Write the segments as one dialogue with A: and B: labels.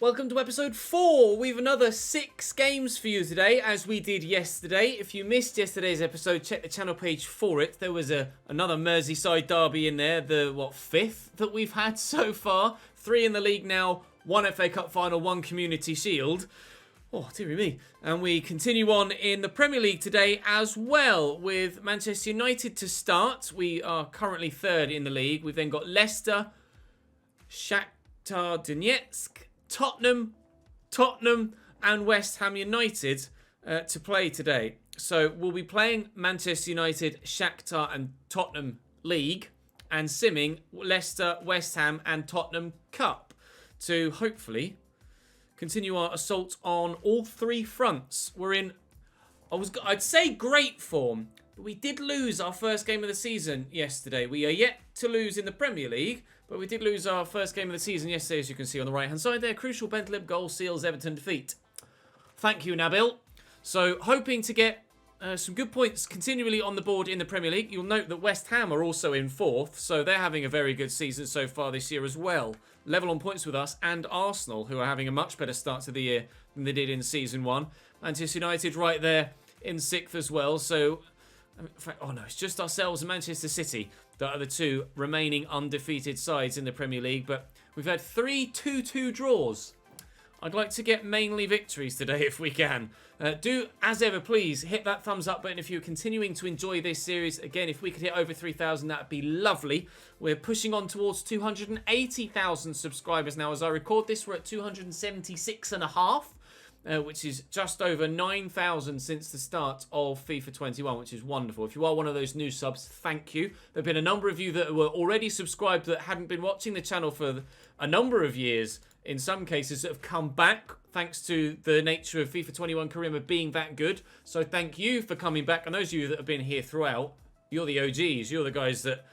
A: Welcome to episode 4. We've another 6 games for you today, as we did yesterday. If you missed yesterday's episode, check the channel page for it. There was another Merseyside derby in there, the 5th that we've had so far. 3 in the league now, 1 FA Cup final, 1 Community Shield. Oh, dearie me. And we continue on in the Premier League today as well, with Manchester United to start. We are currently 3rd in the league. We've then got Leicester, Shakhtar Donetsk, Tottenham, and West Ham United to play today. So we'll be playing Manchester United, Shakhtar and Tottenham League, and simming Leicester, West Ham and Tottenham Cup to hopefully continue our assault on all 3 fronts. We're in, I'd say great form, but we did lose our first game of the season yesterday. We are yet to lose in the Premier League, but we did lose our first game of the season yesterday, as you can see on the right-hand side there. Crucial Bentleb goal seals Everton defeat. Thank you, Nabil. So, hoping to get some good points continually on the board in the Premier League. You'll note that West Ham are also in 4th, so they're having a very good season so far this year as well. Level on points with us, and Arsenal, who are having a much better start to the year than they did in Season 1. Manchester United right there in 6th as well, so... in fact, oh no, it's just ourselves and Manchester City that are the 2 remaining undefeated sides in the Premier League. But we've had 3 2-2 draws. I'd like to get mainly victories today if we can. Do, as ever, please hit that thumbs up button if you're continuing to enjoy this series. Again, if we could hit over 3,000, that'd be lovely. We're pushing on towards 280,000 subscribers now. As I record this, we're at 276.5. Which is just over 9,000 since the start of FIFA 21, which is wonderful. If you are one of those new subs, thank you. There have been a number of you that were already subscribed that hadn't been watching the channel for a number of years, in some cases, that have come back thanks to the nature of FIFA 21 career mode being that good. So thank you for coming back. And those of you that have been here throughout, you're the OGs. You're the guys that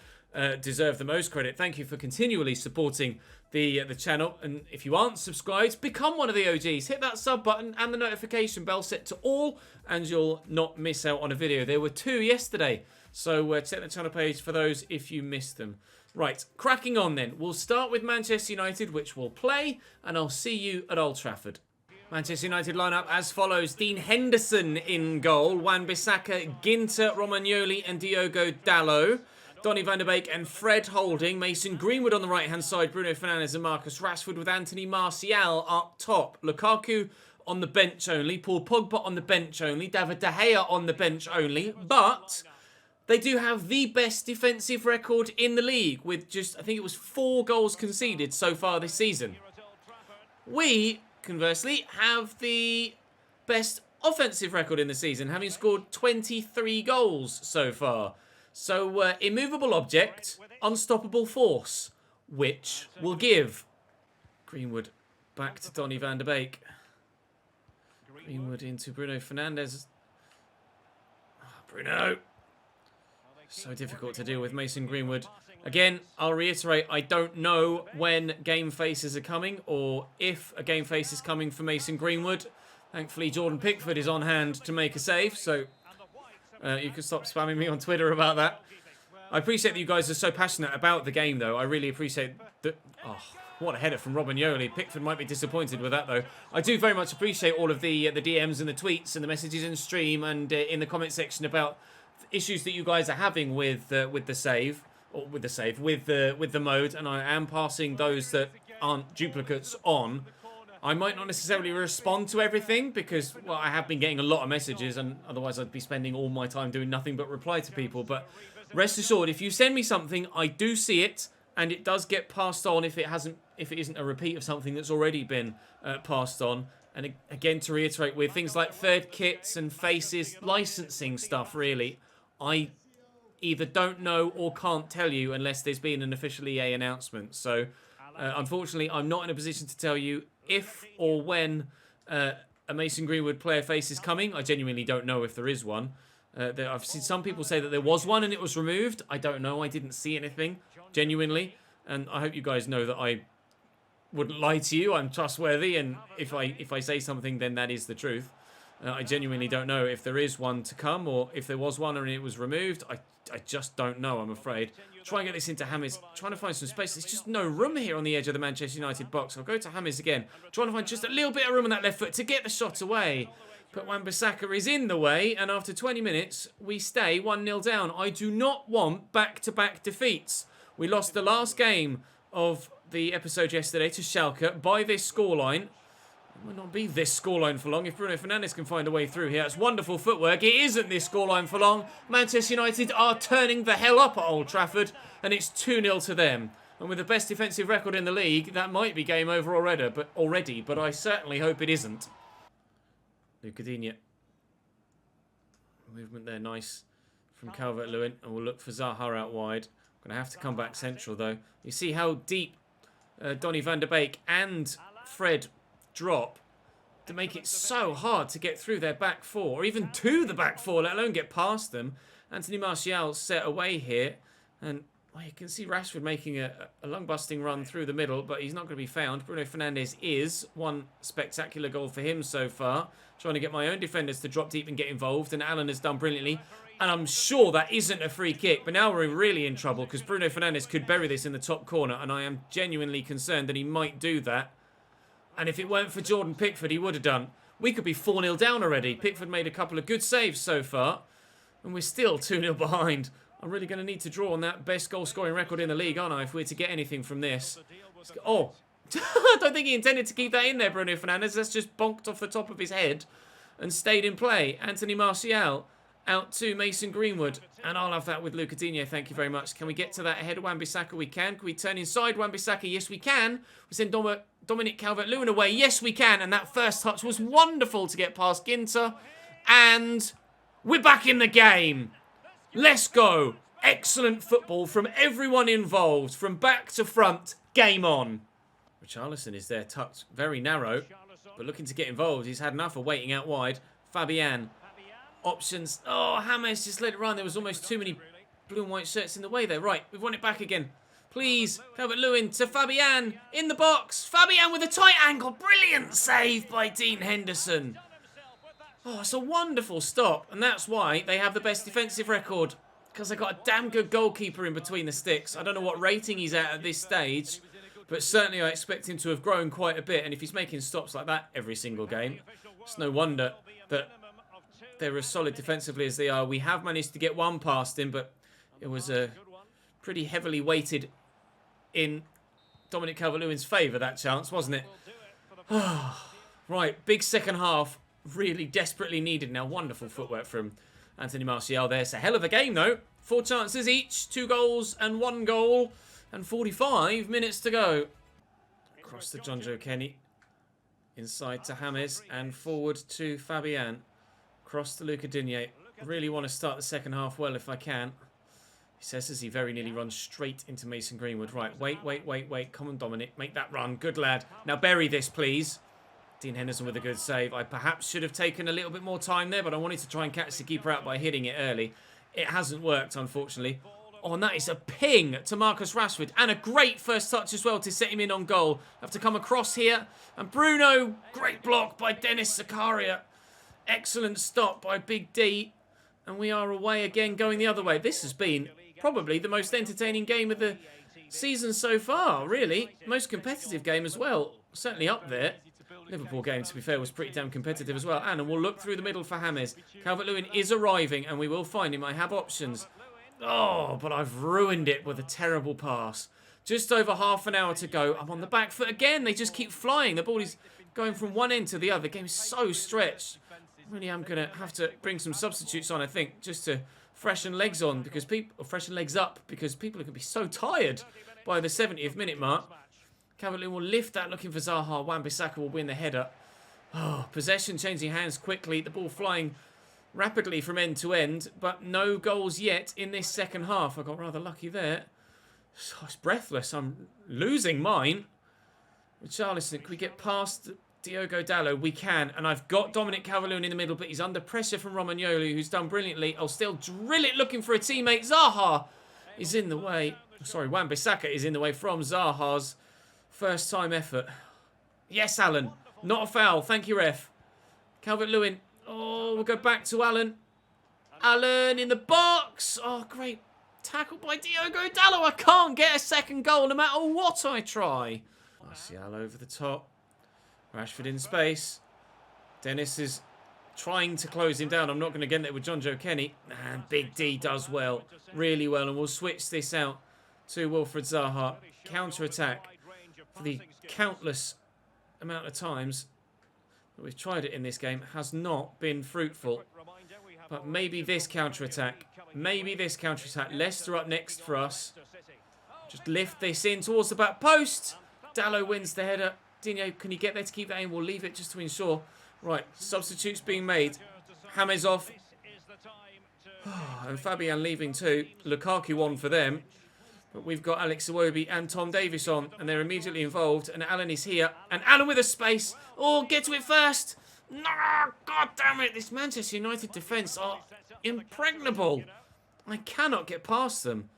A: deserve the most credit. Thank you for continually supporting the channel. And if you aren't subscribed, become one of the OGs. Hit that sub button and the notification bell set to all, and you'll not miss out on a video. There were 2 yesterday, so check the channel page for those if you missed them. Right, cracking on then. We'll start with Manchester United, which will play, and I'll see you at Old Trafford. Manchester United lineup as follows: Dean Henderson in goal, Wan-Bissaka, Ginter, Romagnoli and Diogo Dalot. Donny van der Beek and Fred Holding. Mason Greenwood on the right-hand side. Bruno Fernandes and Marcus Rashford with Anthony Martial up top. Lukaku on the bench only. Paul Pogba on the bench only. David De Gea on the bench only. But they do have the best defensive record in the league with just, I think it was 4 goals conceded so far this season. We, conversely, have the best offensive record in the season, having scored 23 goals so far. So, immovable object, unstoppable force, which will give Greenwood back to Donny van der Beek. Greenwood into Bruno Fernandes. Oh, Bruno! So difficult to deal with Mason Greenwood. Again, I'll reiterate, I don't know when game faces are coming, or if a game face is coming for Mason Greenwood. Thankfully, Jordan Pickford is on hand to make a save, so... you can stop spamming me on Twitter about that. I appreciate that you guys are so passionate about the game, though. I really appreciate that. Oh, what a header from Romagnoli. Pickford might be disappointed with that, though. I do very much appreciate all of the DMs and the tweets and the messages in stream and in the comment section about issues that you guys are having with the save, or with the mode. And I am passing those that aren't duplicates on. I might not necessarily respond to everything because, well, I have been getting a lot of messages and otherwise I'd be spending all my time doing nothing but reply to people. But rest assured, if you send me something, I do see it and it does get passed on if it isn't a repeat of something that's already been passed on. And again, to reiterate, with things like third kits and faces, licensing stuff, really, I either don't know or can't tell you unless there's been an official EA announcement. So, unfortunately, I'm not in a position to tell you if or when a Mason Greenwood player face is coming. I genuinely don't know if there is one. I've seen some people say that there was one and it was removed. I don't know. I didn't see anything, genuinely. And I hope you guys know that I wouldn't lie to you. I'm trustworthy, and if I say something, then that is the truth. I genuinely don't know if there is one to come or if there was one and it was removed. I just don't know, I'm afraid. Try and get this into James. Trying to find some space. There's just no room here on the edge of the Manchester United box. I'll go to James again. Trying to find just a little bit of room on that left foot to get the shot away. But Wan-Bissaka is in the way. And after 20 minutes, we stay 1-0 down. I do not want back-to-back defeats. We lost the last game of the episode yesterday to Schalke by this scoreline. It might not be this scoreline for long if Bruno Fernandes can find a way through here. It's wonderful footwork. It isn't this scoreline for long. Manchester United are turning the hell up at Old Trafford, and it's 2-0 to them. And with the best defensive record in the league, that might be game over already, but I certainly hope it isn't. Lucadinha. Movement there, nice from Calvert-Lewin, and we'll look for Zaha out wide. Going to have to come back central, though. You see how deep Donny van der Beek and Fred drop to make it so hard to get through their back four, or even to the back four, let alone get past them. Anthony Martial set away here, and well, you can see Rashford making a lung-busting run through the middle, but he's not going to be found. Bruno Fernandes is. One spectacular goal for him so far. Trying to get my own defenders to drop deep and get involved, and Alan has done brilliantly. And I'm sure that isn't a free kick, but now we're really in trouble because Bruno Fernandes could bury this in the top corner, and I am genuinely concerned that he might do that. And if it weren't for Jordan Pickford, he would have done. We could be 4-0 down already. Pickford made a couple of good saves so far, and we're still 2-0 behind. I'm really going to need to draw on that best goal-scoring record in the league, aren't I, if we're to get anything from this. Oh, I don't think he intended to keep that in there, Bruno Fernandes. That's just bonked off the top of his head and stayed in play. Anthony Martial out to Mason Greenwood. And I'll have that with Lucadinha, thank you very much. Can we get to that ahead of Wan-Bissaka? We can. Can we turn inside Wan-Bissaka? Yes, we can. We send Dominic Calvert-Lewin away. Yes, we can. And that first touch was wonderful to get past Ginter. And we're back in the game. Let's go. Excellent football from everyone involved. From back to front. Game on. Richarlison is there, tucked very narrow, but looking to get involved. He's had enough of waiting out wide. Fabian. Options. Oh, James just let it run. There was almost too many blue and white shirts in the way there. Right, we've won it back again. Please, Calvert-Lewin to Fabian in the box. Fabian with a tight angle. Brilliant save by Dean Henderson. Oh, it's a wonderful stop, and that's why they have the best defensive record, because they got a damn good goalkeeper in between the sticks. I don't know what rating he's at this stage, but certainly I expect him to have grown quite a bit, and if he's making stops like that every single game, it's no wonder that they're as solid defensively as they are. We have managed to get one past him, but it was pretty heavily weighted in Dominic Calvert-Lewin's favour, that chance, wasn't it? Right, big second half. Really desperately needed now. Wonderful footwork from Anthony Martial there. It's a hell of a game, though. 4 chances each, 2 goals and 1 goal, and 45 minutes to go. Across to John Joe Kenny. Inside to James and forward to Fabian. Cross to Lucadinha. Really want to start the second half well if I can. He says as he very nearly runs straight into Mason Greenwood. Right, wait. Come on, Dominic. Make that run. Good lad. Now bury this, please. Dean Henderson with a good save. I perhaps should have taken a little bit more time there, but I wanted to try and catch the keeper out by hitting it early. It hasn't worked, unfortunately. Oh, and that is a ping to Marcus Rashford. And a great first touch as well to set him in on goal. Have to come across here. And Bruno, great block by Dennis Zakaria. Excellent stop by Big D. And we are away again, going the other way. This has been probably the most entertaining game of the season so far, really. Most competitive game as well. Certainly up there. Liverpool game, to be fair, was pretty damn competitive as well. And we'll look through the middle for James. Calvert-Lewin is arriving, and we will find him. I have options. Oh, but I've ruined it with a terrible pass. Just over half an hour to go. I'm on the back foot again. They just keep flying. The ball is going from one end to the other. The game is so stretched. I really am going to have to bring some substitutes on, I think, just to freshen legs on, because freshen legs up, because people are going to be so tired by the 70th minute mark. Calvert-Lewin will lift that, looking for Zaha. Wan-Bissaka will win the header. Oh, possession changing hands quickly. The ball flying rapidly from end to end, but no goals yet in this second half. I got rather lucky there. Oh, it's breathless. I'm losing mine. Richarlison, can we get past Diogo Dalot? We can, and I've got Dominic Calvert-Lewin in the middle, but he's under pressure from Romagnoli, who's done brilliantly. I'll still drill it, looking for a teammate. Zaha is in the way. Sorry, Wan-Bissaka is in the way from Zaha's first time effort. Yes, Alan. Not a foul. Thank you, ref. Calvert-Lewin. Oh, we'll go back to Alan. Alan in the box. Oh, great. Tackled by Diogo Dalot. I can't get a second goal no matter what I try. Martial over the top. Rashford in space. Dennis is trying to close him down. I'm not going to get it with John Joe Kenny. And Big D does well. Really well. And we'll switch this out to Wilfried Zaha. Counter-attack for the countless amount of times that we've tried it in this game has not been fruitful. But maybe this counter-attack. Maybe this counter-attack. Leicester up next for us. Just lift this in towards the back post. Dalot wins the header. Dino, can you get there to keep that in? We'll leave it just to ensure. Right, substitutes being made. James off. And Fabian leaving too. Lukaku on for them. But we've got Alex Iwobi and Tom Davies on. And they're immediately involved. And Alan is here. And Alan with a space. Oh, get to it first. No, God damn it. This Manchester United defence are impregnable. I cannot get past them.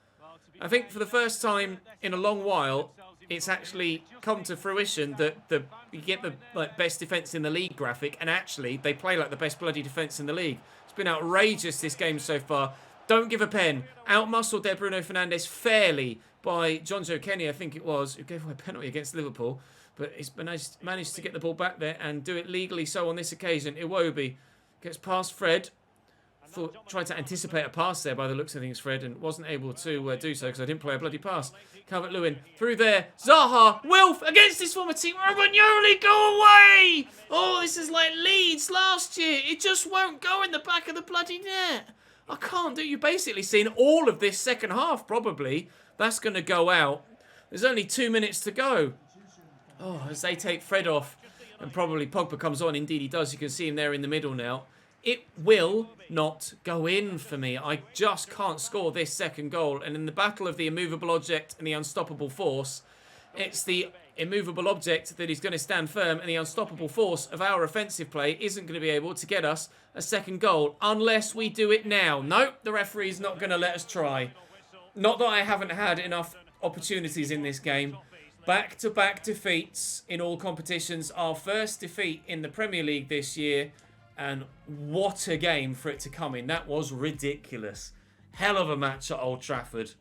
A: I think for the first time in a long while, it's actually come to fruition that you get the best defence in the league graphic, and actually they play like the best bloody defence in the league. It's been outrageous this game so far. Don't give a pen. Outmuscled there Bruno Fernandes fairly by John Joe Kenny, I think it was, who gave away a penalty against Liverpool. But he's managed to get the ball back there and do it legally so on this occasion. Iwobi gets past Fred. Tried to anticipate a pass there by the looks of things, Fred, and wasn't able to do so because I didn't play a bloody pass. Calvert-Lewin through there. Zaha, Wilf against this former team. Romagnoli, go away! Oh, this is like Leeds last year. It just won't go in the back of the bloody net. I can't do. You've basically seen all of this second half, probably. That's going to go out. There's only 2 minutes to go. Oh, as they take Fred off, and probably Pogba comes on. Indeed, he does. You can see him there in the middle now. It will not go in for me. I just can't score this second goal. And in the battle of the immovable object and the unstoppable force, it's the immovable object that is going to stand firm, and the unstoppable force of our offensive play isn't going to be able to get us a second goal unless we do it now. Nope, the referee's not going to let us try. Not that I haven't had enough opportunities in this game. Back-to-back defeats in all competitions. Our first defeat in the Premier League this year. And what a game for it to come in. That was ridiculous. Hell of a match at Old Trafford.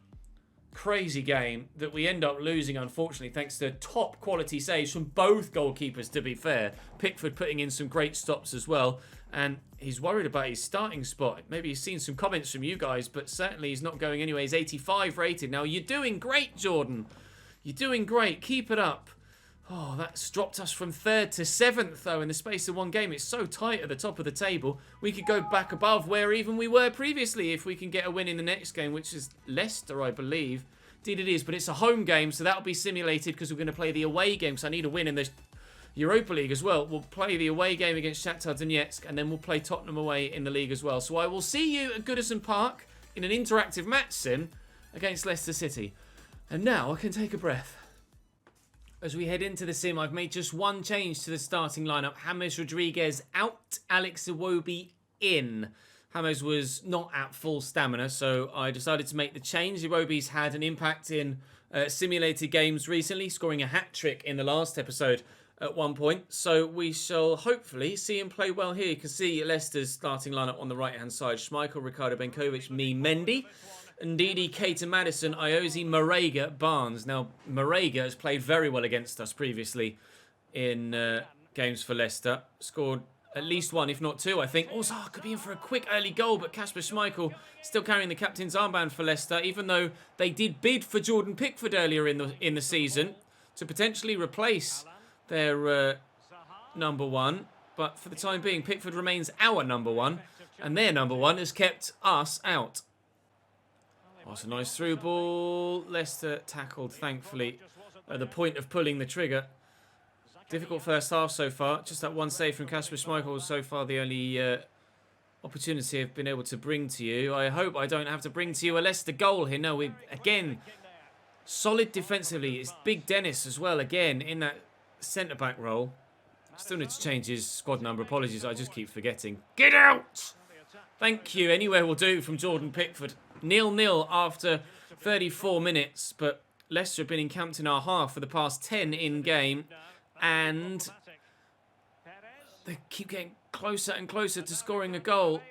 A: Crazy game that we end up losing, unfortunately, thanks to top quality saves from both goalkeepers, to be fair. Pickford putting in some great stops as well. And he's worried about his starting spot. Maybe he's seen some comments from you guys, but certainly he's not going anywhere. He's 85 rated. Now, you're doing great, Jordan. You're doing great. Keep it up. Oh, that's dropped us from 3rd to 7th, though, in the space of one game. It's so tight at the top of the table. We could go back above where even we were previously if we can get a win in the next game, which is Leicester, I believe. Indeed it is, but it's a home game, so that'll be simulated because we're going to play the away game, so I need a win in the Europa League as well. We'll play the away game against Shakhtar Donetsk, and then we'll play Tottenham away in the league as well. So I will see you at Goodison Park in an interactive match sim against Leicester City. And now I can take a breath. As we head into the sim, I've made just one change to the starting lineup. James Rodriguez out, Alex Iwobi in. James was not at full stamina, so I decided to make the change. Iwobi's had an impact in simulated games recently, scoring a hat-trick in the last episode at one point. So we shall hopefully see him play well here. You can see Leicester's starting lineup on the right-hand side. Schmeichel, Ricardo Benkovic, me, Mendy. Ndidi, Keita, Madison, Iosi, Marega, Barnes. Now, Marega has played very well against us previously in games for Leicester. Scored at least one, if not two, I think. Oh, Zaha could be in for a quick early goal, but Kasper Schmeichel still carrying the captain's armband for Leicester, even though they did bid for Jordan Pickford earlier in the season to potentially replace their number one. But for the time being, Pickford remains our number one, and their number one has kept us out. Oh, it's a nice through ball. Leicester tackled, thankfully, at the point of pulling the trigger. Difficult first half so far. Just that one save from Kasper Schmeichel was so far the only opportunity I've been able to bring to you. I hope I don't have to bring to you a Leicester goal here. No, we again, solid defensively. It's Big Dennis as well, again, in that centre-back role. Still need to change his squad number. Apologies, I just keep forgetting. Get out! Thank you. Anywhere will do from Jordan Pickford. 0-0 after 34 minutes, but Leicester have been encamped in our half for the past 10 in-game, and they keep getting closer and closer to scoring a goal.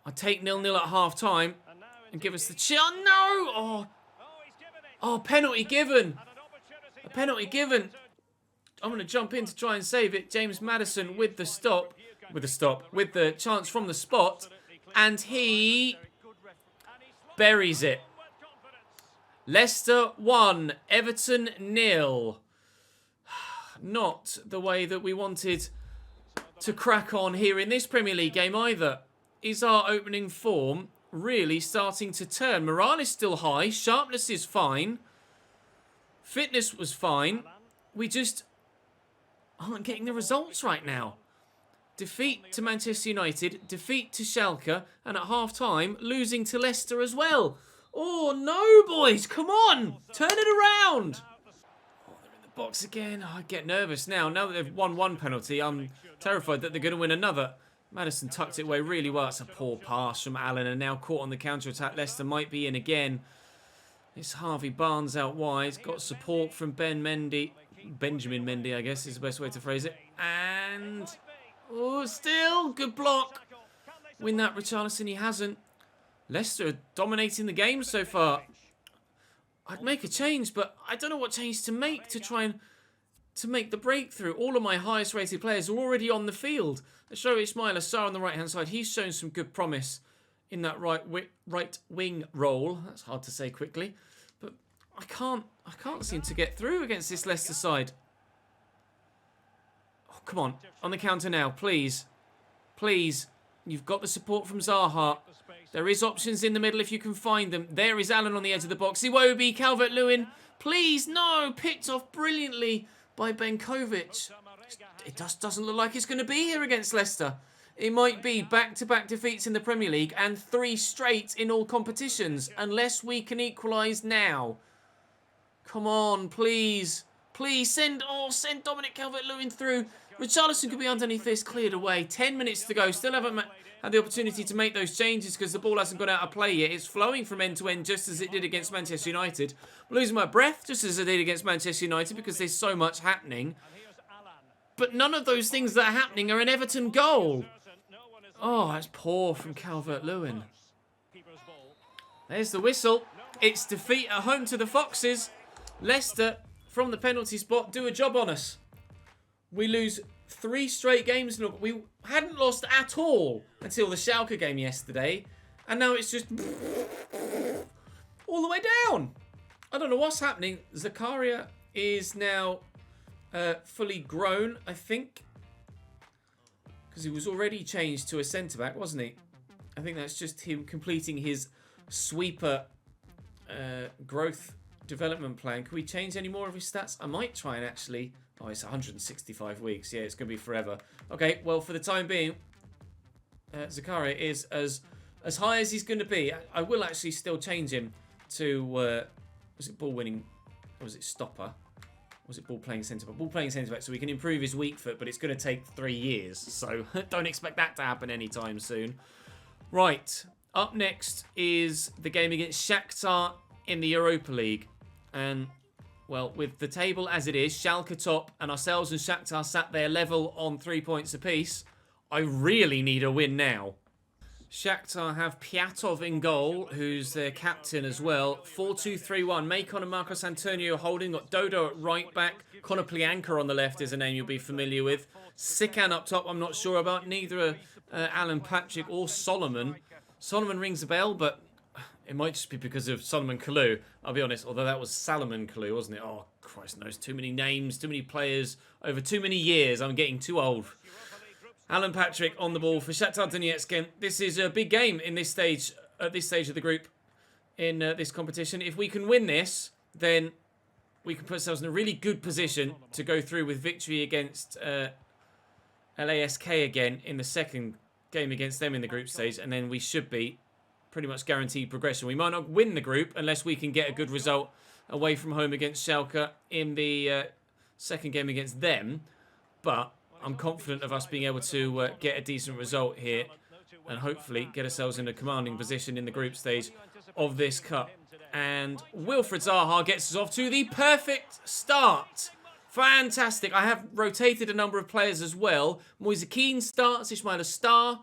A: I take 0-0 at half-time. and give us the chance. No! Oh, penalty given. A penalty given. I'm going to jump in to try and save it. James Maddison with the stop. With the chance from the spot. And he buries it. Leicester 1, Everton 0. Not the way that we wanted to crack on here in this Premier League game either. Is our opening form really starting to turn? Morale is still high. Sharpness is fine. Fitness was fine. We just aren't getting the results right now. Defeat to Manchester United, defeat to Schalke, and at half-time, losing to Leicester as well. Oh, no, boys. Come on. Turn it around. Oh, they're in the box again. Oh, I get nervous now. Now that they've won one penalty, I'm terrified that they're going to win another. Maddison tucked it away really well. It's a poor pass from Allen, and now caught on the counter-attack. Leicester might be in again. It's Harvey Barnes out wide. Got support from Benjamin Mendy, I guess is the best way to phrase it. And... oh, still. Good block. Win that, Richarlison. He hasn't. Leicester are dominating the game so far. I'd make a change, but I don't know what change to make to try and to make the breakthrough. All of my highest rated players are already on the field. Let's show Ismail Assar on the right hand side. He's shown some good promise in that right wing role. That's hard to say quickly, but I can't seem to get through against this Leicester side. Oh, come on the counter now, please, please. You've got the support from Zaha. There is options in the middle if you can find them. There is Allen on the edge of the box. Iwobi, Calvert-Lewin. Please, no. Picked off brilliantly by Benkovic. It just doesn't look like it's going to be here against Leicester. It might be back-to-back defeats in the Premier League and 3 straight in all competitions, unless we can equalise now. Come on, please. Please, send Dominic Calvert-Lewin through. Richarlison could be underneath this, cleared away. 10 minutes to go. Still haven't had the opportunity to make those changes because the ball hasn't gone out of play yet. It's flowing from end to end just as it did against Manchester United. I'm losing my breath just as I did against Manchester United because there's so much happening. But none of those things that are happening are an Everton goal. Oh, that's poor from Calvert-Lewin. There's the whistle. It's defeat at home to the Foxes. Leicester, from the penalty spot, do a job on us. We lose 3 straight games. Look, we hadn't lost at all until the Schalke game yesterday. And now it's just all the way down. I don't know what's happening. Zakaria is now fully grown, I think. Because he was already changed to a centre-back, wasn't he? I think that's just him completing his sweeper growth development plan. Can we change any more of his stats? I might try and actually... oh, it's 165 weeks. Yeah, it's going to be forever. Okay, well, for the time being, Zakaria is as high as he's going to be. I will actually still change him to... was it ball winning? Or was it stopper? Was it ball playing centre-back? Ball playing centre-back, so we can improve his weak foot, but it's going to take 3 years. So don't expect that to happen anytime soon. Right, up next is the game against Shakhtar in the Europa League. And... well, with the table as it is, Schalke top and ourselves and Shakhtar sat there level on 3 points apiece. I really need a win now. Shakhtar have Piatov in goal, who's their captain as well. 4-2-3-1. Macon and Marcos Antonio holding. Got Dodo at right back. Conor Plianka on the left is a name you'll be familiar with. Sikan up top, I'm not sure about. Neither Alan Patrick or Solomon. Solomon rings a bell, but... it might just be because of Solomon Kalou, I'll be honest. Although that was Salomon Kalou, wasn't it? Oh, Christ knows. Too many names, too many players, over too many years. I'm getting too old. Alan Patrick on the ball for Shakhtar Donetsk. This is a big game in this stage, at this stage of the group in this competition. If we can win this, then we can put ourselves in a really good position to go through with victory against LASK again in the second game against them in the group stage. And then we should be... pretty much guaranteed progression. We might not win the group unless we can get a good result away from home against Schalke in the second game against them. But I'm confident of us being able to get a decent result here and hopefully get ourselves in a commanding position in the group stage of this cup. And Wilfried Zaha gets us off to the perfect start Fantastic. I have rotated a number of players as well. Moise Kean starts. Ismaila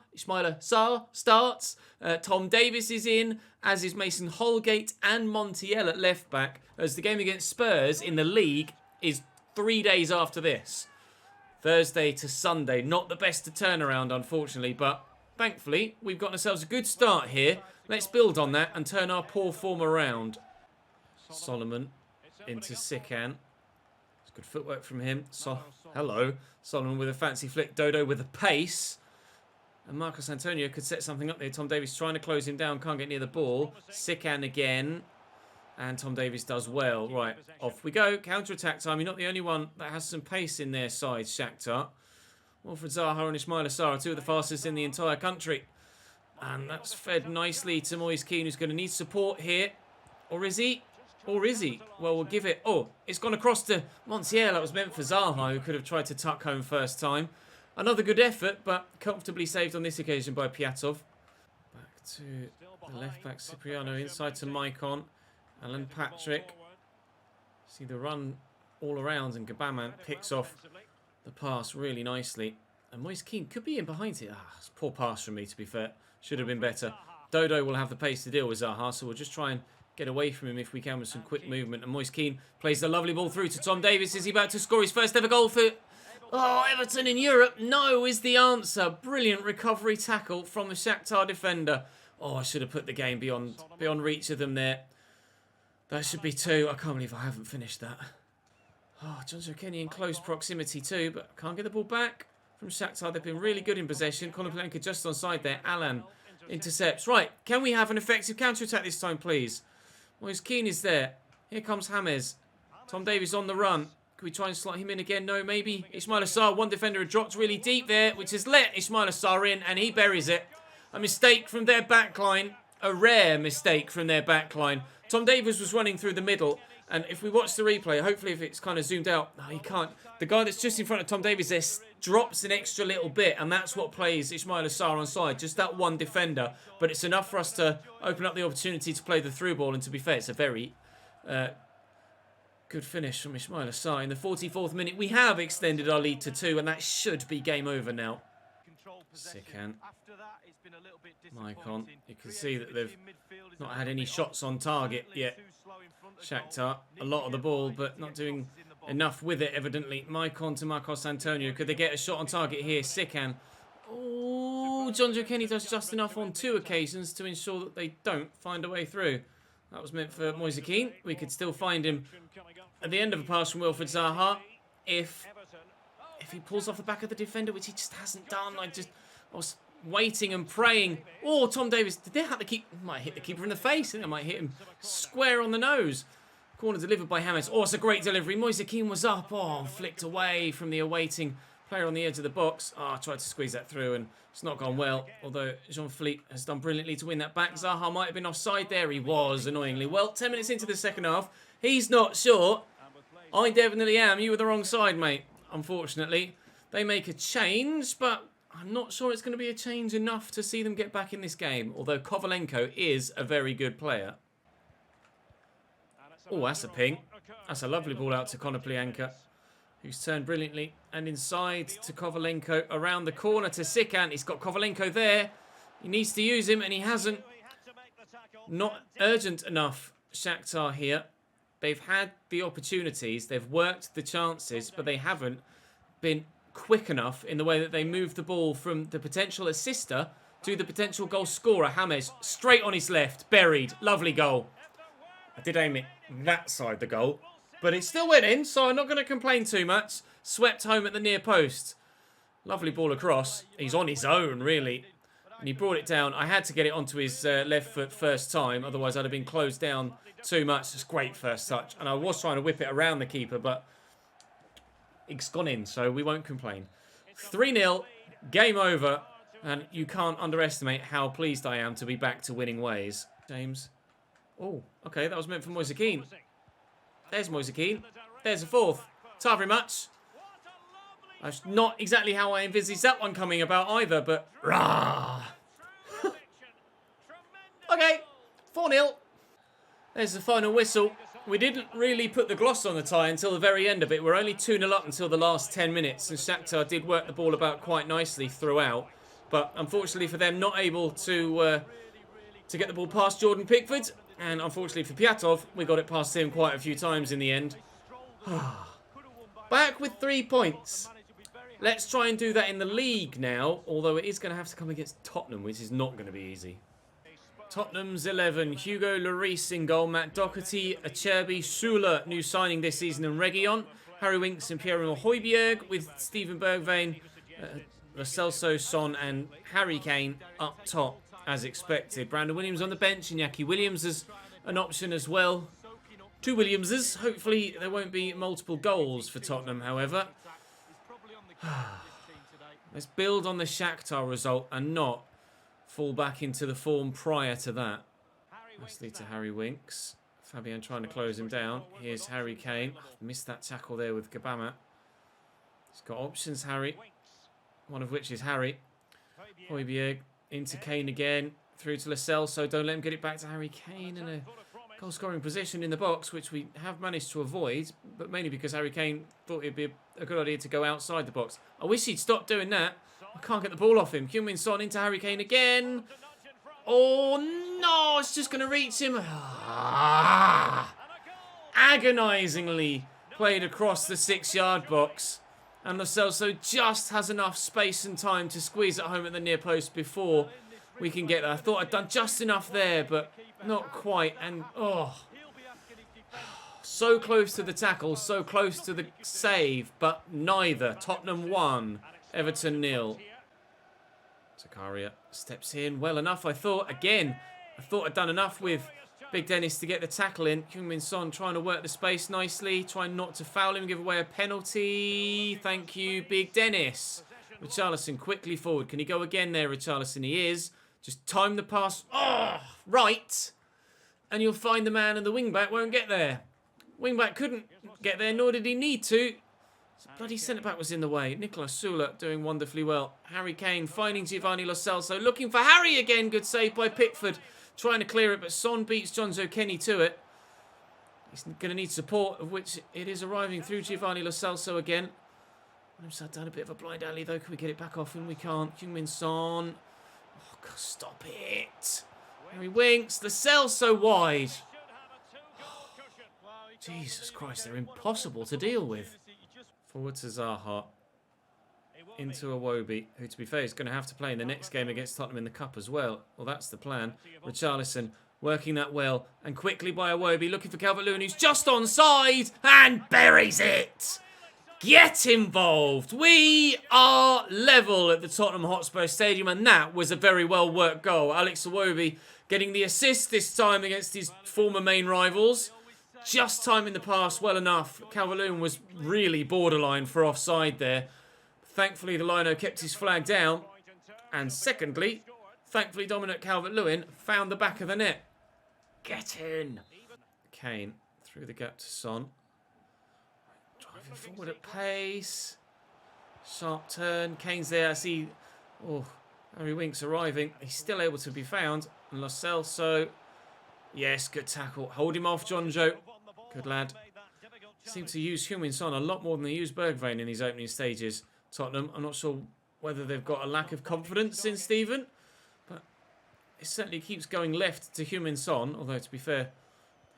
A: Sarr starts. Tom Davies is in, as is Mason Holgate and Montiel at left back, as the game against Spurs in the league is 3 days after this. Thursday to Sunday. Not the best to turn around, unfortunately, but thankfully we've got ourselves a good start here. Let's build on that and turn our poor form around. Solomon into Sikan. Good footwork from him. Hello. Solomon with a fancy flick. Dodo with a pace. And Marcos Antonio could set something up there. Tom Davies trying to close him down. Can't get near the ball. Sikan again. And Tom Davies does well. Right, off we go. Counter-attack time. You're not the only one that has some pace in their side, Shakhtar. Wilfried Zaha and Ismaila Sarr are two of the fastest in the entire country. And that's fed nicely to Moise Kean, who's going to need support here. Or is he? Or is he? Well, we'll give it... Oh, it's gone across to Montiel. That was meant for Zaha, who could have tried to tuck home first time. Another good effort, but comfortably saved on this occasion by Piatov. Back to the left back, Cipriano, inside to Maicon. Alan Patrick. See the run all around, and Gabaman picks off the pass really nicely. And Moise Kean could be in behind it. It's a poor pass from me, to be fair. Should have been better. Dodo will have the pace to deal with Zaha, so we'll just try and get away from him if we can with some quick movement. And Moise Kean plays the lovely ball through to Tom Davies. Is he about to score his first ever goal for Everton in Europe? No is the answer. Brilliant recovery tackle from the Shakhtar defender. Oh, I should have put the game beyond reach of them there. That should be 2. I can't believe I haven't finished that. Oh, Jonjo Kenny in close proximity too, but can't get the ball back from Shakhtar. They've been really good in possession. Konoplyanka just onside there. Alan intercepts. Right, can we have an effective counter-attack this time, please? Moise Kean is there. Here comes James. Tom Davies on the run. Can we try and slot him in again? No, maybe. Ismaila Sarr, one defender had dropped really deep there, which has let Ismaila Sarr in, and he buries it. A mistake from their backline. A rare mistake from their backline. Tom Davies was running through the middle, and if we watch the replay, hopefully if it's kind of zoomed out, no, he can't. The guy that's just in front of Tom Davies there drops an extra little bit, and that's what plays Ismaila Sarr onside. Just that one defender, but it's enough for us to open up the opportunity to play the through ball, and to be fair, it's a very good finish from Ismaila Sarr. In the 44th minute, we have extended our lead to 2, and that should be game over now. Sikan. Maicon. You can see that they've not had any shots on target yet. Shakhtar, a lot of the ball, but not doing enough with it, evidently. Maicon to Marcos Antonio. Could they get a shot on target here? Sikan. Oh, Jonjo Kenny does just enough on 2 occasions to ensure that they don't find a way through. That was meant for Moise Kean. We could still find him at the end of a pass from Wilfried Zaha if he pulls off the back of the defender, which he just hasn't done. I was waiting and praying. Oh, Tom Davies, did they have to keep? Might hit the keeper in the face. I think I might hit him square on the nose. Corner delivered by James. Oh, it's a great delivery. Moise Kean was up. Oh, flicked away from the awaiting player on the edge of the box. Oh, tried to squeeze that through, and it's not gone well. Although Jean-Philippe has done brilliantly to win that back. Zaha might have been offside there. He was, annoyingly. Well, 10 minutes into the second half. He's not sure. I definitely am. You were the wrong side, mate. Unfortunately. They make a change, but I'm not sure it's going to be a change enough to see them get back in this game. Although Kovalenko is a very good player. Oh, that's a ping. That's a lovely ball out to Konoplyanka, who's turned brilliantly. And inside to Kovalenko, around the corner to Sikan. He's got Kovalenko there. He needs to use him, and he hasn't. Not urgent enough, Shakhtar here. They've had the opportunities, they've worked the chances, but they haven't been quick enough in the way that they move the ball from the potential assister to the potential goal scorer. James, straight on his left, buried. Lovely goal. I did aim it that side, the goal, but it still went in, so I'm not going to complain too much. Swept home at the near post. Lovely ball across. He's on his own, really. And he brought it down. I had to get it onto his left foot first time, otherwise I'd have been closed down too much. It's great first touch. And I was trying to whip it around the keeper, but it's gone in, so we won't complain. 3-0, game over, and you can't underestimate how pleased I am to be back to winning ways. James. Oh, okay, that was meant for Moise Kean. There's Moise Kean. There's a fourth. Ta very much. That's not exactly how I envisaged that one coming about either, but rah. Okay, 4-0. There's the final whistle. We didn't really put the gloss on the tie until the very end of it. We're only 2-0 up until the last 10 minutes, and Shakhtar did work the ball about quite nicely throughout. But unfortunately for them, not able to get the ball past Jordan Pickford. And unfortunately for Piatov, we got it past him quite a few times in the end. Back with 3 points. Let's try and do that in the league now, although it is going to have to come against Tottenham, which is not going to be easy. Tottenham's 11, Hugo Lloris in goal, Matt Doherty, Acerbi, Sula, new signing this season, and Reguilon, Harry Winks and Pierre Højbjerg, with Steven Bergwijn, Lo Celso, Son and Harry Kane up top, as expected. Brandon Williams on the bench, and Iñaki Williams as an option as well. 2 Williamses. Hopefully there won't be multiple goals for Tottenham, however. Let's build on the Shakhtar result and not fall back into the form prior to that. Nicely to Harry Winks. Fabian trying to close him down. Here's Harry Kane. Missed that tackle there with Gabama. He's got options, Harry. One of which is Harry. Højbjerg into Kane again. Through to Lo Celso. Don't let him get it back to Harry Kane in a goal-scoring position in the box, which we have managed to avoid, but mainly because Harry Kane thought it'd be a good idea to go outside the box. I wish he'd stop doing that. I can't get the ball off him. Heung-min Son into Harry Kane again. Oh, no. It's just going to reach him. Agonisingly played across the 6-yard box. And Lo Celso just has enough space and time to squeeze it home at the near post before we can get there. I thought I'd done just enough there, but not quite. And, so close to the tackle, so close to the save, but neither. Tottenham 1, Everton 0. Zakaria steps in well enough, I thought. Again, I thought I'd done enough with Big Dennis to get the tackle in. Heung-min Son trying to work the space nicely, trying not to foul him, give away a penalty. Thank you, Big Dennis. Richarlison quickly forward. Can he go again there, Richarlison? He is. Just time the pass. Oh, right. And you'll find the man, and the wing-back won't get there. Wing-back couldn't get there, nor did he need to. The bloody centre-back was in the way. Nicolas Sula doing wonderfully well. Harry Kane finding Giovanni Lo Celso. Looking for Harry again. Good save by Pickford. Trying to clear it, but Son beats Jonzo Kenny to it. He's going to need support, of which it is arriving through Giovanni Lo Celso again. Williams had done a bit of a blind alley, though. Can we get it back off him? We can't. Heung-min Son. Oh, God, stop it. Harry Winks. Lo Celso wide. Jesus Christ, they're impossible to deal with. Forward to Zaha. Into Iwobi, who, to be fair, is going to have to play in the next game against Tottenham in the Cup as well. Well, that's the plan. Richarlison working that well. And quickly by Iwobi, looking for Calvert-Lewin, who's just onside and buries it. Get involved. We are level at the Tottenham Hotspur Stadium, and that was a very well-worked goal. Alex Iwobi getting the assist this time against his former main rivals. Just timing the pass well enough. Calvert-Lewin was really borderline for offside there. Thankfully, the lino kept his flag down. And secondly, thankfully, Dominic Calvert-Lewin found the back of the net. Get in. Kane through the gap to Son. Driving forward at pace. Sharp turn. Kane's there. I see. Oh, Harry Winks arriving. He's still able to be found. And Lo Celso. Yes, good tackle. Hold him off, Jonjo. Good lad. Seem to use Heung-min Son a lot more than they used Bergwijn in these opening stages. Tottenham, I'm not sure whether they've got a lack of confidence in Steven, but it certainly keeps going left to Heung-min Son, although to be fair,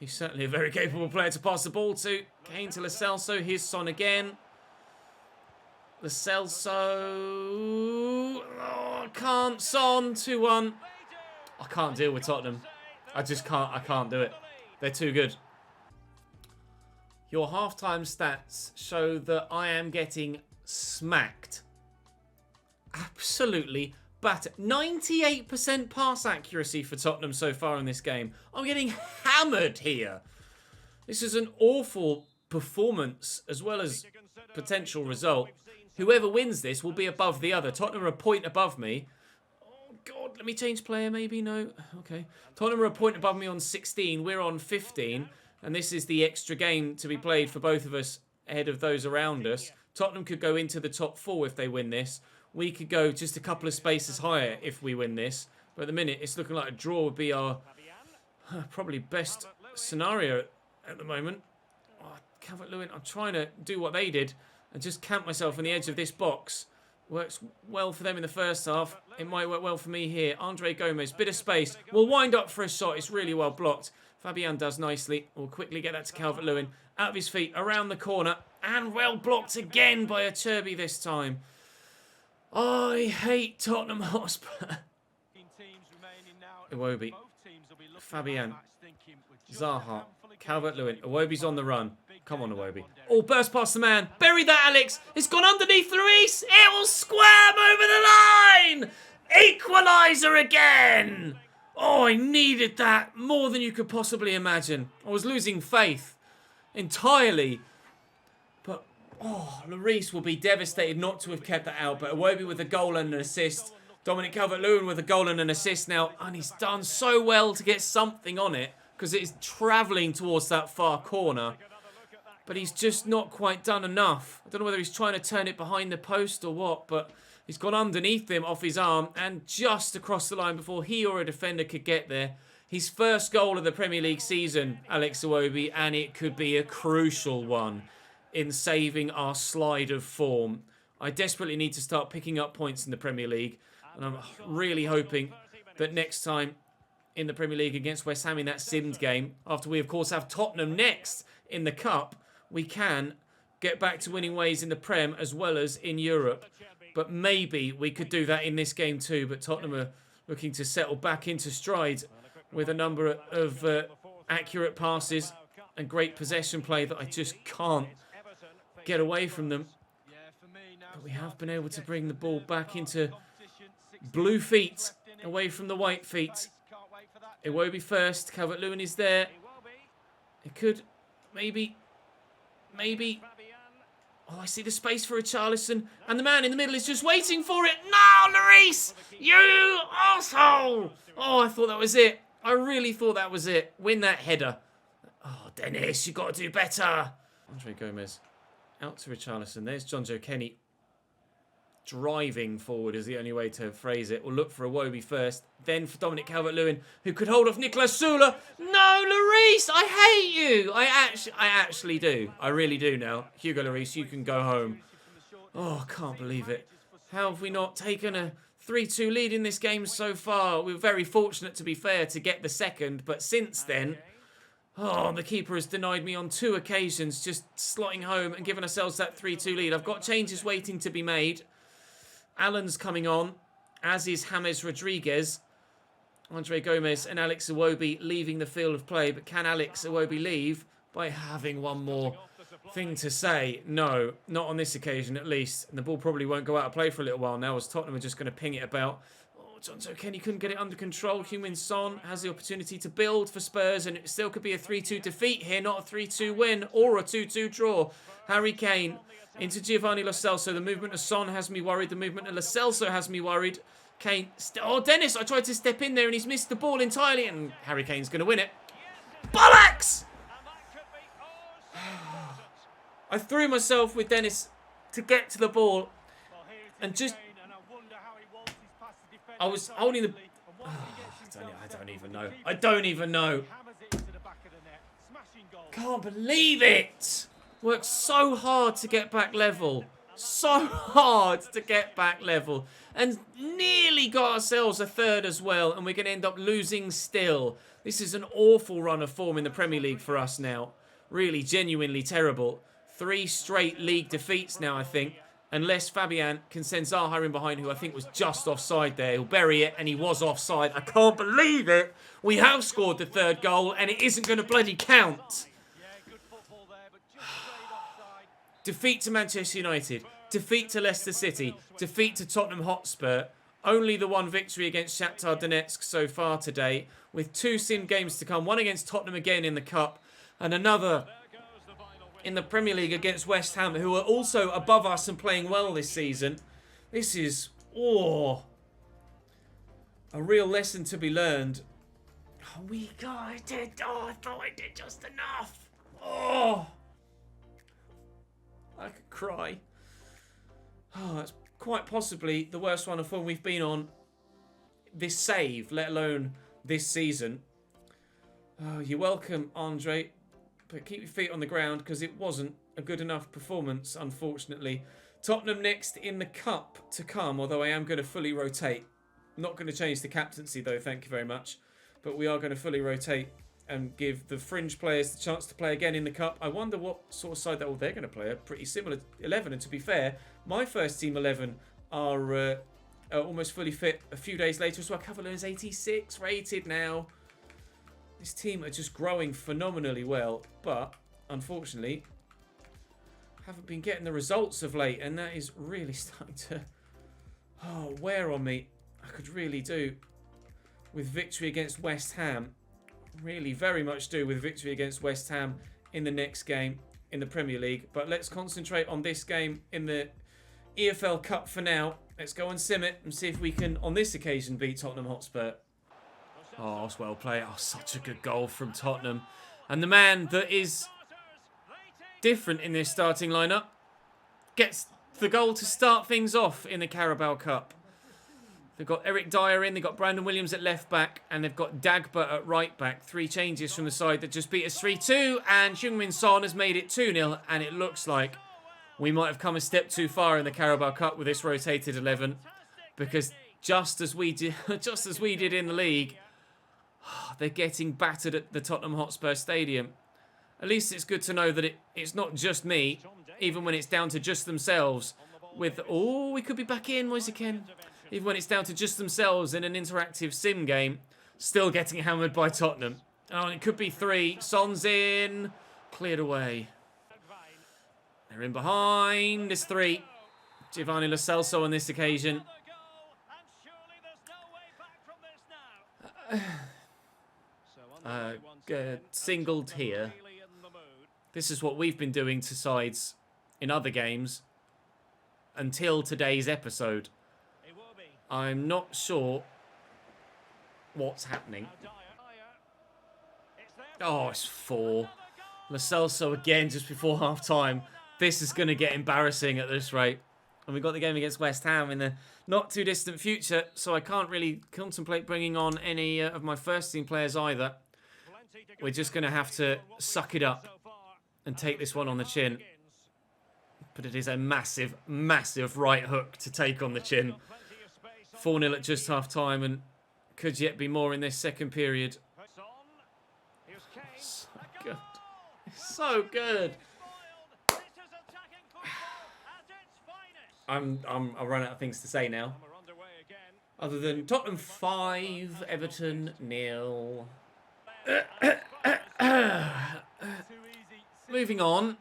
A: he's certainly a very capable player to pass the ball to. Kane to Lo Celso, here's Son again. Lo Celso, oh, I can't, Son, 2-1. I can't deal with Tottenham. I can't do it. They're too good. Your halftime stats show that I am getting smacked. Absolutely battered. 98% pass accuracy for Tottenham so far in this game. I'm getting hammered here. This is an awful performance as well as potential result. Whoever wins this will be above the other. Tottenham are a point above me. Oh, God. Let me change player, maybe? No? Okay. Tottenham are a point above me on 16. We're on 15. And this is the extra game to be played for both of us ahead of those around us. Tottenham could go into the top 4 if they win this. We could go just a couple of spaces higher if we win this. But at the minute, it's looking like a draw would be our probably best scenario at the moment. Oh, Calvert-Lewin, I'm trying to do what they did and just camp myself on the edge of this box. Works well for them in the first half. It might work well for me here. Andre Gomez, bit of space. We'll wind up for a shot. It's really well blocked. Fabian does nicely. We'll quickly get that to Calvert-Lewin. Out of his feet, around the corner. And well blocked again by a Turby this time. I hate Tottenham Hotspur. Iwobi. Fabian. Zaha. Calvert-Lewin. Iwobi's on the run. Come on, Iwobi. Oh, burst past the man. Bury that, Alex. It's gone underneath Luis. It will squam over the line. Equaliser again. Oh, I needed that more than you could possibly imagine. I was losing faith entirely. But, oh, Lloris will be devastated not to have kept that out. But Iwobi with a goal and an assist. Dominic Calvert-Lewin with a goal and an assist now. And he's done so well to get something on it because it's travelling towards that far corner. But he's just not quite done enough. I don't know whether he's trying to turn it behind the post or what, but he's gone underneath him off his arm and just across the line before he or a defender could get there. His first goal of the Premier League season, Alex Iwobi, and it could be a crucial one in saving our slide of form. I desperately need to start picking up points in the Premier League, and I'm really hoping that next time in the Premier League against West Ham in that simmed game, after we of course have Tottenham next in the Cup, we can get back to winning ways in the Prem as well as in Europe. But maybe we could do that in this game too. But Tottenham are looking to settle back into stride with a number of accurate passes and great possession play that I just can't get away from them. But we have been able to bring the ball back into blue feet, away from the white feet. Iwobi first. Calvert-Lewin is there. It could maybe... Oh, I see the space for Richarlison. And the man in the middle is just waiting for it. No, Lloris! You arsehole! Oh, I thought that was it. I really thought that was it. Win that header. Oh, Dennis, you got to do better. Andre Gomez. Out to Richarlison. There's John Joe Kenny. Driving forward is the only way to phrase it. We'll look for Iwobi first. Then for Dominic Calvert-Lewin, who could hold off Nicolas Sula. No, Lloris! I hate you! I actually do. I really do now. Hugo Lloris, you can go home. Oh, I can't believe it. How have we not taken a 3-2 lead in this game so far? We were very fortunate, to be fair, to get the second. But since then... Oh, the keeper has denied me on 2 occasions, just slotting home and giving ourselves that 3-2 lead. I've got changes waiting to be made. Allen's coming on, as is James Rodriguez. Andre Gomez and Alex Iwobi leaving the field of play. But can Alex Iwobi leave by having one more thing to say? No, not on this occasion at least. And the ball probably won't go out of play for a little while now, as Tottenham are just going to ping it about. Oh, Jonzo Kenny couldn't get it under control. Heung-min Son has the opportunity to build for Spurs, and it still could be a 3-2 defeat here, not a 3-2 win or a 2-2 draw. Harry Kane into Giovanni Lo Celso. The movement of Son has me worried. The movement of Lo Celso has me worried. Kane. Oh, Dennis, I tried to step in there and he's missed the ball entirely. And Harry Kane's going to win it. Bollocks! I threw myself with Dennis to get to the ball. And just... I was holding the... Oh, I don't even know. I don't even know. Can't believe it! Worked so hard to get back level. So hard to get back level. And nearly got ourselves a third as well. And we're going to end up losing still. This is an awful run of form in the Premier League for us now. Really, genuinely terrible. 3 straight league defeats now, I think. Unless Fabian can send Zaha in behind, who I think was just offside there. He'll bury it, and he was offside. I can't believe it. We have scored the 3rd goal, and it isn't going to bloody count. Defeat to Manchester United. Defeat to Leicester City. Defeat to Tottenham Hotspur. Only the 1 victory against Shakhtar Donetsk so far today. With 2 sim games to come. One against Tottenham again in the Cup. And another in the Premier League against West Ham, who are also above us and playing well this season. This is, a real lesson to be learned. Oh, I thought I did just enough. Oh, I could cry. Oh, that's quite possibly the worst run of form we've been on this save, let alone this season. Oh, you're welcome, Andre. But keep your feet on the ground because it wasn't a good enough performance, unfortunately. Tottenham next in the cup to come, although I am going to fully rotate. Not going to change the captaincy though, thank you very much. But we are going to fully rotate and give the fringe players the chance to play again in the cup. I wonder what sort of side they're going to play. A pretty similar 11, and to be fair, my first team 11 are almost fully fit a few days later as well. Cavaliers 86 rated now. This team are just growing phenomenally well, but unfortunately haven't been getting the results of late, and that is really starting to wear on me. I could really do with victory against West Ham. Really very much do with victory against West Ham in the next game in the Premier League. But let's concentrate on this game in the EFL Cup for now. Let's go and sim it and see if we can, on this occasion, beat Tottenham Hotspur. Oh, it's well played. Oh, such a good goal from Tottenham. And the man that is different in this starting lineup gets the goal to start things off in the Carabao Cup. They've got Eric Dyer in, they've got Brandon Williams at left back, and they've got Dagba at right back. 3 changes from the side that just beat us 3-2, and Heung-min Son has made it 2-0, and it looks like we might have come a step too far in the Carabao Cup with this rotated 11, because just as we did in the league, they're getting battered at the Tottenham Hotspur Stadium. At least it's good to know that it's not just me, even when it's down to just themselves. We could be back in, Moise Ken. Even when it's down to just themselves in an interactive sim game, still getting hammered by Tottenham. Oh, and it could be 3. Son's in. Cleared away. They're in behind. It's 3. Giovanni Lo Celso on this occasion. Singled here. This is what we've been doing to sides in other games until today's episode. I'm not sure what's happening. Oh, it's 4. Lo Celso again just before half-time. This is going to get embarrassing at this rate. And we've got the game against West Ham in the not-too-distant future, so I can't really contemplate bringing on any of my first-team players either. We're just going to have to suck it up and take this one on the chin. But it is a massive, massive right hook to take on the chin. 4-0 at just half-time, and could yet be more in this second period. So good. So good. I'll run out of things to say now. Other than Tottenham 5, Everton 0. Moving on.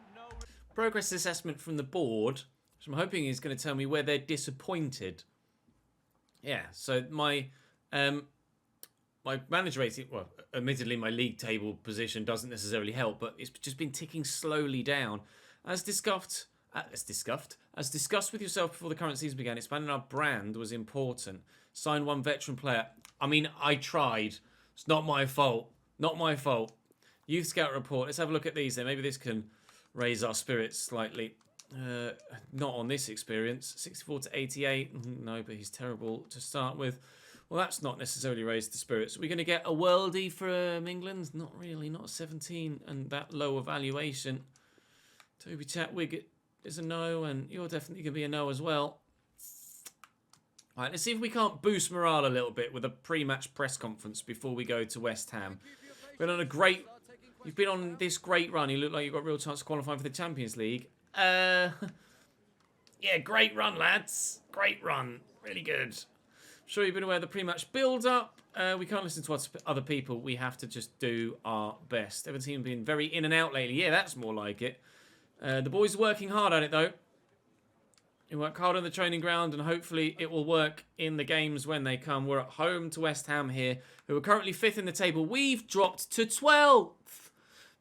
A: Progress assessment from the board, which I'm hoping is going to tell me where they're disappointed. Yeah, so my manager rating, well, admittedly my league table position doesn't necessarily help, but it's just been ticking slowly down. As discussed with yourself before the current season began, expanding our brand was important. Sign 1 veteran player. I mean, I tried. It's not my fault. Not my fault. Youth Scout report. Let's have a look at these then. Maybe this can raise our spirits slightly. Not on this experience. 64 to 88. No, but he's terrible to start with. Well, that's not necessarily raised the spirits. Are we going to get a worldie from England? Not really. Not 17 and that low evaluation. Toby Chatwig is a no, and you're definitely going to be a no as well. All right, let's see if we can't boost morale a little bit with a pre-match press conference before we go to West Ham. You've been on this great run. You look like you've got a real chance of qualifying for the Champions League. Yeah, great run, lads. Great run. Really good. I'm sure you've been aware of the pre-match build-up. We can't listen to other people. We have to just do our best. Every team been very in and out lately. Yeah, that's more like it. The boys are working hard at it, though. You work hard on the training ground, and hopefully it will work in the games when they come. We're at home to West Ham here, who are currently 5th in the table. We've dropped to 12th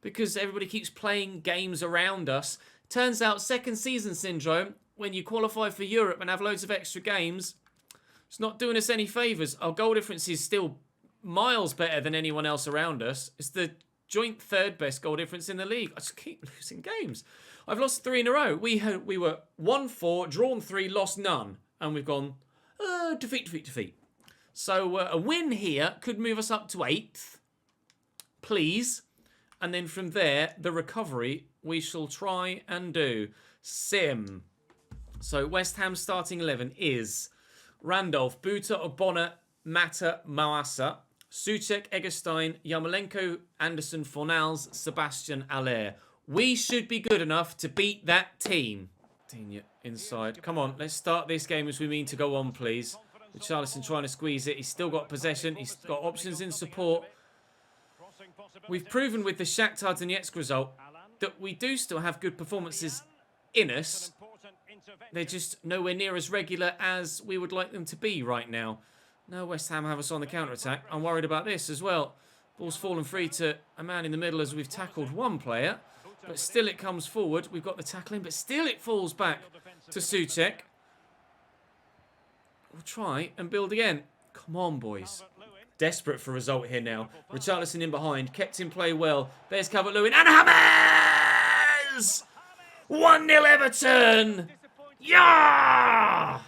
A: because everybody keeps playing games around us. Turns out second season syndrome, when you qualify for Europe and have loads of extra games, it's not doing us any favours. Our goal difference is still miles better than anyone else around us. It's the joint 3rd best goal difference in the league. I just keep losing games. I've lost 3 in a row. We were 1-4, drawn 3, lost none. And we've gone defeat. So a win here could move us up to 8th. Please. And then from there, the recovery we shall try and do. Sim. So West Ham's starting 11 is Randolph, Buta, Ogbonna, Mata, Mawasa, Souček, Eggestein, Yarmolenko, Anderson, Fornals, Sebastian, Aller. We should be good enough to beat that team. Digne inside. Come on, let's start this game as we mean to go on, please. Richarlison trying to squeeze it. He's still got possession. He's got options in support. We've proven with the Shakhtar Donetsk result that we do still have good performances in us. They're just nowhere near as regular as we would like them to be right now. No, West Ham have us on the counter-attack. I'm worried about this as well. Ball's fallen free to a man in the middle as we've tackled one player. But still it comes forward. We've got the tackling, but still it falls back to Souček. We'll try and build again. Come on, boys. Desperate for a result here now. Richarlison in behind. Kept in play well. There's Calvert-Lewin. And James! 1-0 Everton! Yeah!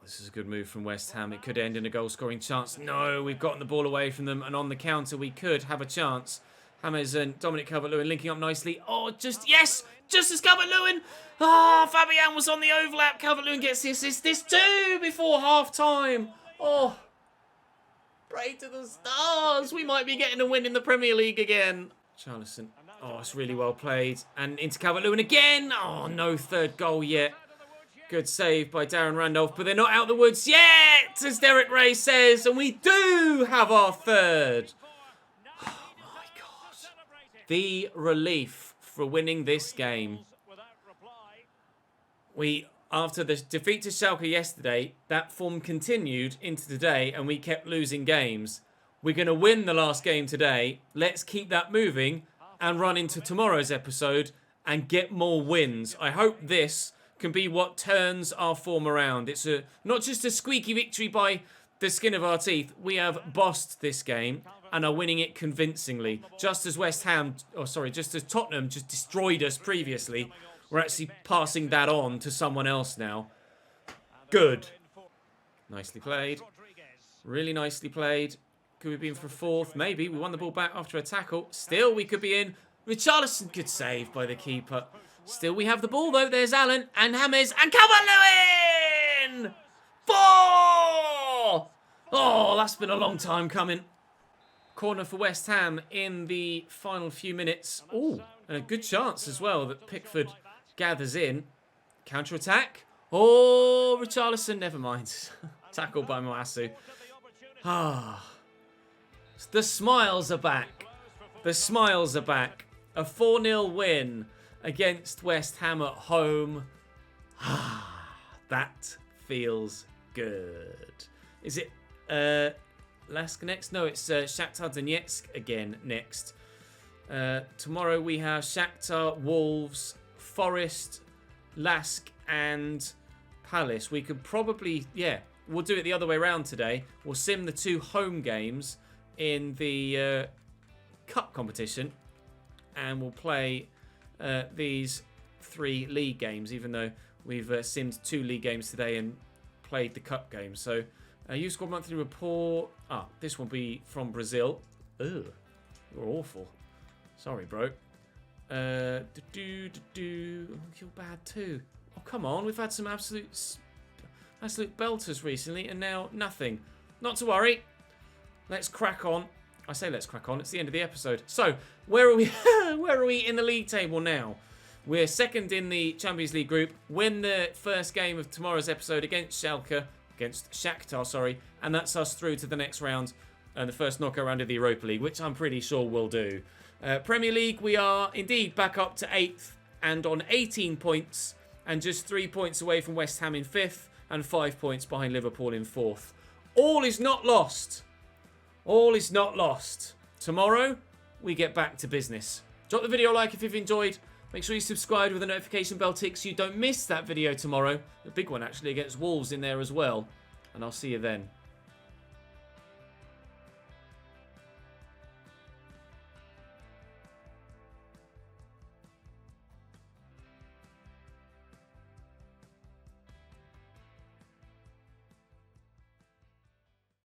A: This is a good move from West Ham. It could end in a goal-scoring chance. No, we've gotten the ball away from them. And on the counter, we could have a chance. James and Dominic Calvert-Lewin linking up nicely. Oh, yes! Just as Calvert-Lewin. Oh, Fabian was on the overlap. Calvert-Lewin gets the assist. This too before half-time. Oh, pray to the stars. We might be getting a win in the Premier League again. Charlison. Oh, it's really well played. And into Calvert-Lewin again. Oh, no third goal yet. Good save by Darren Randolph. But they're not out of the woods yet, as Derek Ray says. And we do have our third. Oh, my God. The relief for winning this game. After the defeat to Schalke yesterday, that form continued into today and we kept losing games. We're going to win the last game today. Let's keep that moving and run into tomorrow's episode and get more wins. I hope this can be what turns our form around. It's not just a squeaky victory by the skin of our teeth. We have bossed this game and are winning it convincingly. Just as just as Tottenham just destroyed us previously, we're actually passing that on to someone else now. Good. Nicely played. Really nicely played. Could we be in for a fourth? Maybe. We won the ball back after a tackle. Still, we could be in. Richarlison good save by the keeper. Still, we have the ball, though. There's Allen and James and Calvert-Lewin! 4! Oh, that's been a long time coming. Corner for West Ham in the final few minutes. Oh, and a good chance as well that Pickford gathers in. Counter-attack. Oh, Richarlison, never mind. Tackled by Moasu. Ah. The smiles are back. The smiles are back. A 4-0 win against West Ham at home. Ah, that feels good. Is it Lask next? No, it's Shakhtar Donetsk again next. Tomorrow we have Shakhtar, Wolves, Forest, Lask and Palace. We could probably, we'll do it the other way around today. We'll sim the 2 home games in the cup competition and we'll play these 3 league games, even though we've simmed 2 league games today and played the cup game. So you scored monthly report. This will be from Brazil. Ugh, you're awful. Sorry, bro. You're bad too. Oh, come on. We've had some absolute belters recently, and now nothing. Not to worry. Let's crack on. I say let's crack on. It's the end of the episode. So, where are we? Where are we in the league table now? We're second in the Champions League group. Win the first game of tomorrow's episode against Shakhtar, and that's us through to the next round and the first knockout round of the Europa League, which I'm pretty sure we'll do. Premier League, we are indeed back up to 8th and on 18 points and just 3 points away from West Ham in 5th and 5 points behind Liverpool in 4th. All is not lost. All is not lost. Tomorrow, we get back to business. Drop the video a like if you've enjoyed. Make sure you subscribe with the notification bell tick so you don't miss that video tomorrow. The big one, actually, against Wolves in there as well. And I'll see you then.